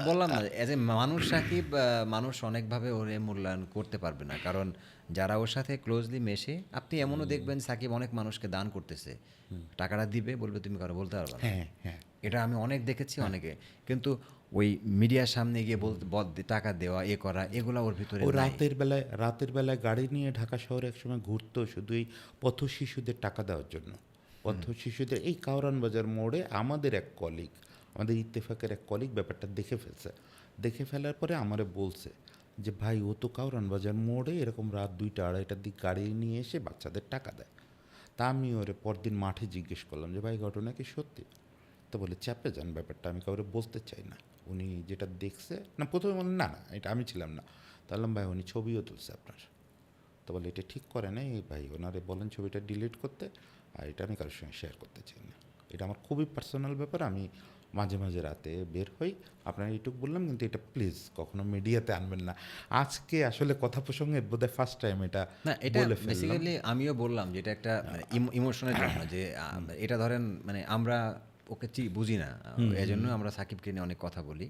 বললাম না as a মানুষ সাকিব, মানুষ অনেকভাবে ওরে মূল্যায়ন করতে পারবে না, কারণ যারা ওর সাথে ক্লোজলি মেশে, আপনি এমনও দেখবেন সাকিব অনেক মানুষকে দান করতেছে, টাকাটা দিবে, বলবে তুমি কারো বলতে পারবে না। হ্যাঁ, হ্যাঁ, এটা আমি অনেক দেখেছি অনেকে, কিন্তু ওই মিডিয়ার সামনে গিয়ে বলতে টাকা দেওয়া এ করা এগুলা ওর ভিতরে ও নাই। রাতের বেলায় গাড়ি নিয়ে ঢাকা শহরে একসময় ঘুরতো শুধু এই পথ শিশুদের টাকা দেওয়ার জন্য। পথ শিশুদের এই কাউরান বাজার মোড়ে আমাদের এক কলিগ, আমাদের ইত্তেফাকের এক কলিগ ব্যাপারটা দেখে ফেলছে। দেখে ফেলার পরে আমারে বলছে যে ভাই ও তো কাউরান বাজার মোড়ে এরকম রাত 2টা-2:30টার দিক গাড়ি নিয়ে এসে বাচ্চাদের টাকা দেয়। তা আমি ওরে পরদিন মাঠে জিজ্ঞেস করলাম যে ভাই ঘটনা কি সত্যি? তো বলে চাপে যান ব্যাপারটা আমি কাউরে বলতে চাই না। উনি যেটা দেখছে না, প্রথমে বললেন না না এটা আমি ছিলাম না। তাহলে ভাই উনি ছবিও তুলছে আপনার। তো বলে এটা ঠিক করে নাই ভাই, ওনারে বলেন ছবিটা ডিলিট করতে, আর এটা আমি কারোর সঙ্গে শেয়ার করতে চাই না। এটা আমার খুবই পার্সোনাল ব্যাপার, আমি মাঝে মাঝে রাতে বের হই, আপনার এইটুকু বললাম, কিন্তু এটা প্লিজ কখনো মিডিয়াতে আনবেন না। আজকে আসলে কথা প্রসঙ্গে বোধহয় ফার্স্ট টাইম এটা না, এটা বলে ফেললাম। বেসিক্যালি আমিও বললাম যে এটা একটা মানে ইমোশনের জন্য, যে এটা ধরেন মানে আমরা ওকে বুঝি না, এজন্য আমরা সাকিবকে নিয়ে অনেক কথা বলি।